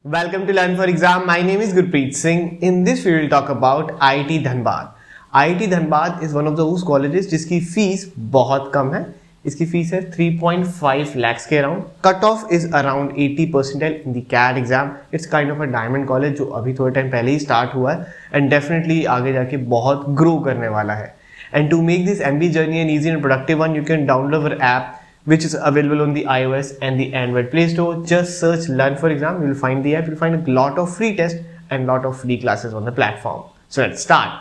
Welcome to Learn for Exam. My name is Gurpreet Singh. In this we will talk about IIT Dhanbad. IIT Dhanbad is one of those colleges जिसकी fees बहुत कम है. इसकी fees है 3.5 lakhs के अराउंड. Cut off is around 80 percentile in the CAT exam. It's kind of a diamond college जो अभी थोड़े टाइम पहले ही स्टार्ट हुआ है एंड डेफिनेटली आगे जाके बहुत ग्रो करने वाला है. And to make this MBA journey an easy and productive one, you can download our app which is available on the iOS and the Android Play Store. Just search Learn for Exam. You will find the app. You will find a lot of free tests and lot of free classes on the platform. So let's start.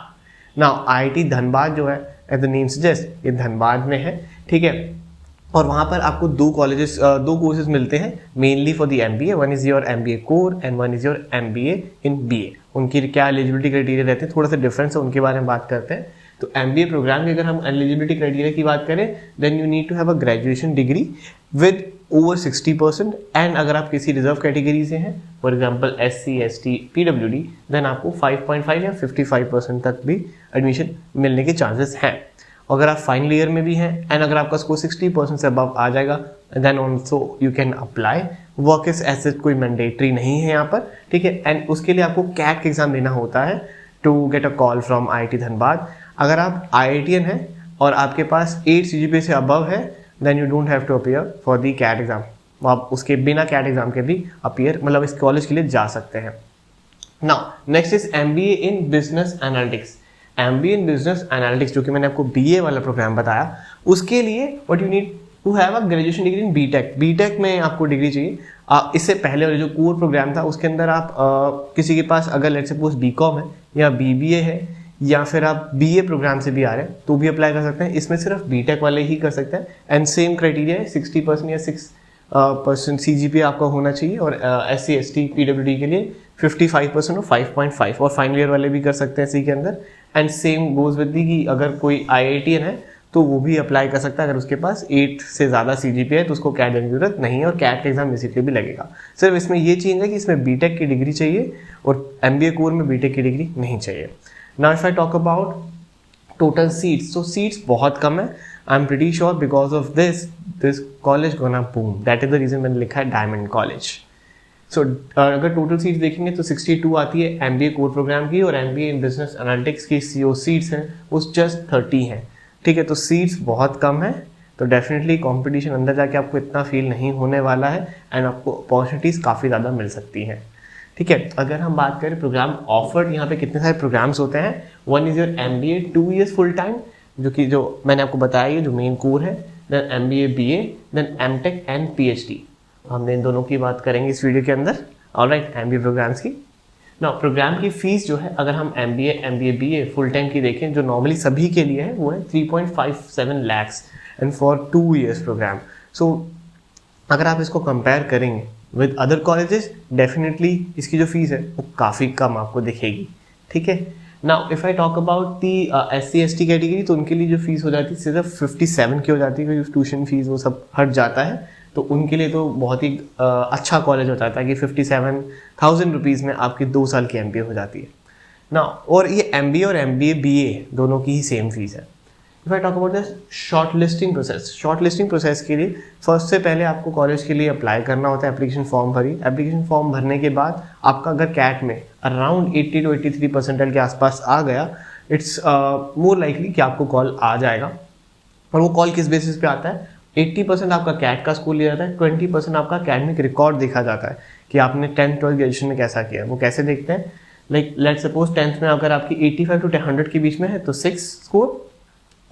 Now IIT Dhanbad जो है, as the name suggests, ये धनबाद में है, ठीक है. और वहाँ पर आपको दो कोर्सेज मिलते हैं mainly for the MBA. One is your MBA core and one is your MBA in BA. उनकी क्या एलिजिबिलिटी क्राइटेरिया रहते हैं, थोड़ा सा डिफरेंस है, उनके बारे में बात करते हैं. तो MBA प्रोग्राम की अगर हम एलिजिबिलिटी क्राइटेरिया की बात करें, then you need to have a graduation degree with over 60%. And अगर आप किसी रिजर्व कैटेगरी से हैं, for example SC ST PWD, then आपको 5.5 या 55% तक भी एडमिशन मिलने के चांसेस हैं. अगर आप फाइनल ईयर में भी हैं एंड अगर आपका स्कोर 60% से अबव आ जाएगा, then also you can apply. Work is asset कोई मैंडेटरी नहीं है यहाँ पर, ठीक है. एंड उसके लिए आपको कैट एग्जाम देना होता है to get a call from IIT Dhanbad. अगर आप IITian हैं और आपके पास 8 CGPA से अबव है, then you don't have to appear for the CAT exam. आप उसके बिना कैट एग्जाम के भी अपीयर मतलब इस कॉलेज के लिए जा सकते हैं. Now next is MBA in business analytics. MBA in business analytics जो कि मैंने आपको BA वाला प्रोग्राम बताया, उसके लिए what you need to have a graduation degree in BTech में आपको डिग्री चाहिए. इससे पहले वाले जो कोर प्रोग्राम था उसके अंदर आप किसी के पास अगर लेट्स सपोज BCom है या BBA है या फिर आप BA प्रोग्राम से भी आ रहे हैं तो भी अप्लाई कर सकते हैं. इसमें सिर्फ BTech वाले ही कर सकते हैं. एंड सेम क्राइटेरिया है, 60% या 6% CGPA आपका होना चाहिए. और SC ST PWD के लिए 55% और 5.5. और फाइनल ईयर वाले भी कर सकते हैं इसी के अंदर. And same goes with the कि अगर कोई IITian है तो वो भी अप्लाई कर सकता है अगर उसके पास 8 से ज़्यादा CGPA है तो उसको कैट देने की जरूरत नहीं है. और कैट एग्जाम बेसिकली भी लगेगा. सिर्फ इसमें ये चेंज है कि इसमें BTech की डिग्री चाहिए और MBA कोर में BTech की डिग्री नहीं चाहिए. Now if I talk about total seats, so seats बहुत कम है. I'm pretty sure because of this college gonna boom. That is the reason मैंने लिखा है Diamond College. So अगर total seats देखेंगे तो 62 आती है MBA core program की और MBA in Business Analytics की CO seats हैं वो just 30 हैं, ठीक है. तो seats बहुत कम है तो डेफिनेटली कंपटीशन अंदर जाके आपको इतना फील नहीं होने वाला है एंड आपको अपॉर्चुनिटीज़ काफ़ी ज़्यादा मिल सकती हैं, ठीक है. अगर हम बात करें प्रोग्राम ऑफर्ड, यहाँ पे कितने सारे प्रोग्राम्स होते हैं. One is your MBA 2 years full time जो मैंने आपको बताया ये जो मेन कोर है. Then MBA BA, then MTech and PhD. हमने इन दोनों की बात करेंगे इस वीडियो के अंदर. ऑलराइट, MBA प्रोग्राम्स की. नाउ प्रोग्राम की फीस जो है अगर हम MBA BA फुल टाइम की देखें जो नॉर्मली सभी के लिए है वो है 3.57 lakhs and for 2 years programme. So अगर आप इसको कंपेयर करेंगे विद अदर कॉलेजेस, डेफिनेटली इसकी जो फीस है वो काफ़ी कम आपको दिखेगी, ठीक है. Now if I talk about the SC ST category तो उनके लिए जो फीस हो जाती है सिर्फ 57 की हो जाती है क्योंकि ट्यूशन फीस वो सब हट जाता है. तो उनके लिए तो बहुत ही अच्छा कॉलेज हो जाता है कि 57,000 रुपीज़ में आपकी 2 साल की MBA हो जाती है ना. और ये MBA और MBA BA दोनों की ही सेम फीस है. If I talk about the short listing process के लिए फर्स्ट से पहले आपको कॉलेज के लिए अप्लाई करना होता है. एप्लीकेशन फॉर्म भरी. एप्लीकेशन फॉर्म भरने के बाद आपका अगर कैट में अराउंड 80 to 83 परसेंटाइल के आसपास आ गया, इट्स मोर लाइकली कि आपको कॉल आ जाएगा. और वो कॉल किस बेसिस पे आता है, 80% आपका कैट का स्कोर लिया जाता है, 20% आपका अकेडमिक रिकॉर्ड देखा जाता है कि आपने 10th 12th ग्रेजुएशन में कैसा किया. वो कैसे देखते हैं, लाइक लेट्स सपोज 10th में अगर आपकी 85 to 100 के बीच में है तो 6 स्कोर,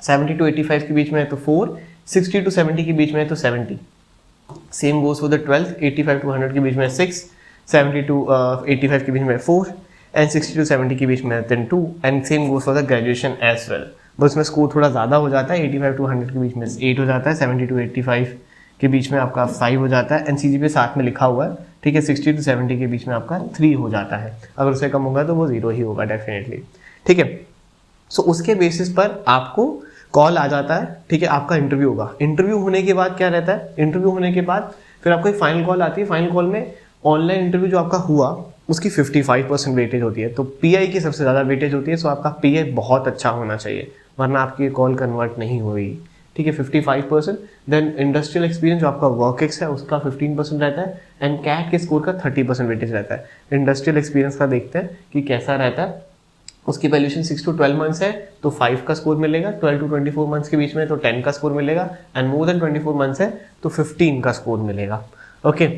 70 to 85 के बीच में है तो 4, 60 to 70 के बीच में है तो 70. Same goes for the 12th, 85 to 100 के बीच में 6, 70 to 85 के बीच में 4 एंड 60 to 70 के बीच में 2. And same goes for the graduation as well. बस उसमें स्कोर थोड़ा ज़्यादा हो जाता है. 85 to 100 के बीच में 8 हो जाता है, 70 to 85 के बीच में आपका 5 हो जाता है एंड CGPA साथ में लिखा हुआ है, ठीक है. 60 to 70 के बीच में आपका 3 हो जाता है. अगर उससे कम होगा तो वो 0 ही होगा डेफिनेटली, ठीक है. सो उसके बेसिस पर आपको कॉल आ जाता है, ठीक है. आपका इंटरव्यू होगा. इंटरव्यू होने के बाद क्या रहता है, इंटरव्यू होने के बाद फिर आपको एक फाइनल कॉल आती है. फाइनल कॉल में ऑनलाइन इंटरव्यू जो आपका हुआ उसकी 55% वेटेज होती है. तो PI की सबसे ज़्यादा वेटेज होती है. सो आपका PI बहुत अच्छा होना चाहिए वरना आपकी कॉल कन्वर्ट नहीं होगी, ठीक है. 55%. देन इंडस्ट्रियल एक्सपीरियंस जो आपका वर्क एक्स है उसका 15% रहता है, एंड कैट के स्कोर का 30% वेटेज रहता है। इंडस्ट्रियल एक्सपीरियंस का देखते हैं कि कैसा रहता है। उसकी वैल्यूएशन 6 to 12 मंथ्स है तो 5 का स्कोर मिलेगा, 12 to 24 मंथ्स के बीच में तो 10 का स्कोर मिलेगा, एंड मोर देन 24 मंथ्स है तो 15 का स्कोर मिलेगा। Okay,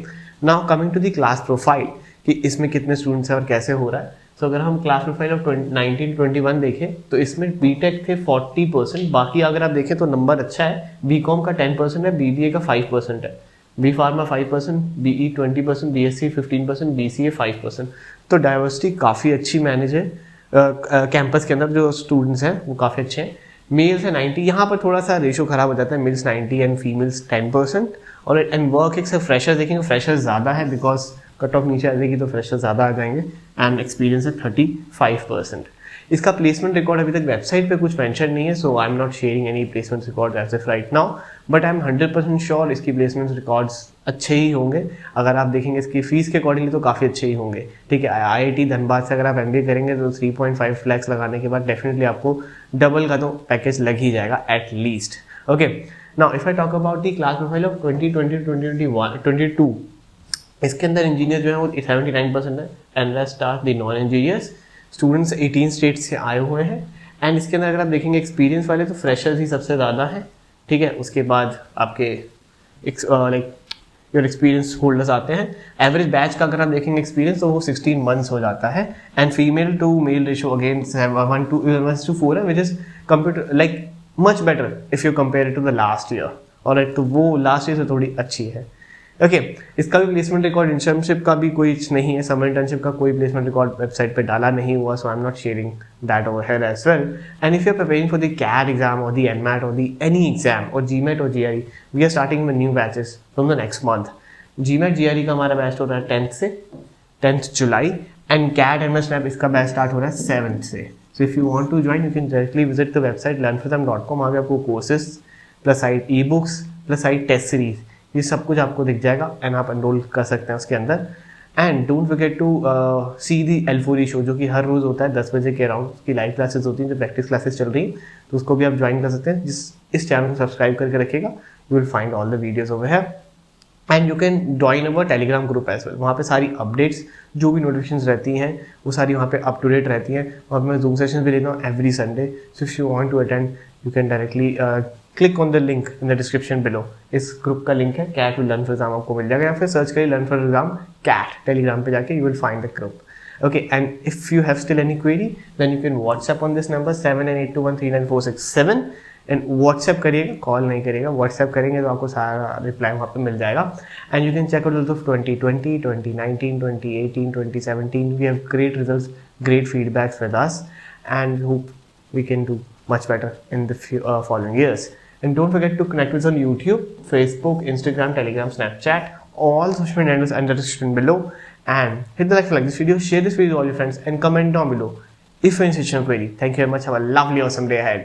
now coming to the class profile कि इसमें कितने स्टूडेंट्स हैं और कैसे हो रहा है। सो अगर हम क्लास प्रोफाइल ऑफ 1921 देखें तो इसमें बीटेक थे 40%, बाकी अगर आप देखें तो नंबर अच्छा है। बीकॉम का 10% है, बीबीए का 5% है, B pharma 5%, BE 20%, BSc 15%, BCA 5%। तो डाइवर्सिटी काफ़ी अच्छी मैनेज है। कैंपस के अंदर जो स्टूडेंट्स हैं वो काफ़ी अच्छे हैं। मेल्स है 90, यहाँ पर थोड़ा सा रेशो खराब हो जाता है, मेल्स 90 एंड फीमेल्स 10%। और एंड वर्क एक से फ्रेशर देखेंगे, फ्रेशर ज़्यादा है बिकॉज कट ऑफ नीचे आ जाएगी तो फ्रेशर ज़्यादा आ जाएंगे, एंड एक्सपीरियंस है 35%। इसका प्लेसमेंट रिकॉर्ड अभी तक वेबसाइट पे कुछ मेंशन नहीं है, so I am not sharing any placement record as of right now, but I am 100% sure इसकी प्लेसमेंट रिकॉर्ड्स अच्छे ही होंगे। अगर आप देखेंगे इसकी फीस के अकॉर्डिंगली तो काफ़ी अच्छे ही होंगे। ठीक है, IIT धनबाद से अगर आप MBA करेंगे तो 3.5 लाख लगाने के बाद डेफिनेटली आपको डबल का तो पैकेज लग ही जाएगा at least. Okay, now if I talk about the class profile of 2020-2022, इसके अंदर इंजीनियर जो है वो 79% है, and rest are the non engineers. Students 18 states से आए हुए हैं, एंड इसके अंदर अगर आप देखेंगे एक्सपीरियंस वाले तो फ्रेशर्स ही सबसे ज़्यादा है। ठीक है, उसके बाद आपके लाइक योर एक्सपीरियंस होल्डर्स आते हैं। एवरेज बैच का अगर आप देखेंगे एक्सपीरियंस तो वो 16 मंथ्स हो जाता है, and female to male ratio again 1:4 है, which is computer like much better if you compare it to the last year. और तो वो लास्ट ईयर से थोड़ी अच्छी है। ओके, इसका भी प्लेसमेंट रिकॉर्ड, इंटर्नशिप का भी कोई नहीं है, समर इंटर्नशिप का कोई प्लेसमेंट रिकॉर्ड वेबसाइट पे डाला नहीं हुआ, so I am not sharing that over here as well. And if you are preparing for the CAT exam और द एनमैट और द एनी एग्जाम और जीमेट और GRE, we are starting with new batches from the next month. GMAT GRE का हमारा batch हो रहा है 10th July, and CAT MS SNAP इसका बैच स्टार्ट हो रहा है 7th से। So if you want to join you can directly visit the website learnforthem.com। वहाँ पे आपको courses plus site e books plus site test series ये सब कुछ आपको दिख जाएगा, एंड आप एनरोल कर सकते हैं उसके अंदर। And don't forget to see the L4E show जो कि हर रोज़ होता है 10 बजे के अराउंड। उसकी लाइव क्लासेस होती हैं, जो प्रैक्टिस क्लासेस चल रही हैं, तो उसको भी आप ज्वाइन कर सकते हैं। इस चैनल को सब्सक्राइब करके रखिएगा, you will find all the videos over here. And you can join our Telegram group as well. वहाँ पे सारी अपडेट्स जो भी नोटिफिकेशंस रहती हैं वो सारी वहाँ पे अप टू डेट रहती हैं, और मैं जूम सेशंस भी लेता हूँ every Sunday. So if you want to attend you can directly click on the link in the description below. इस ग्रुप का लिंक है, CAT will learn for exam आपको मिल जाएगा, या फिर सर्च करिए learn for exam CAT Telegram पे जाके, you will find the group. Okay, and if you have still any query, then you can WhatsApp on this number 7982139467 and WhatsApp करिएगा, call नहीं करिएगा, WhatsApp करेंगे तो आपको सारा रिप्लाई वहाँ पे मिल जाएगा। And you can check out results of 2020, 2019, 2018, 2017. We have great results, great feedbacks with us, and hope we can do much better in the following years. And don't forget to connect with us on YouTube, Facebook, Instagram, Telegram, Snapchat, all social media handles under the description below. And hit the like this video, share this video with all your friends, and comment down below if you have any query. Thank you very much. Have a lovely, awesome day ahead.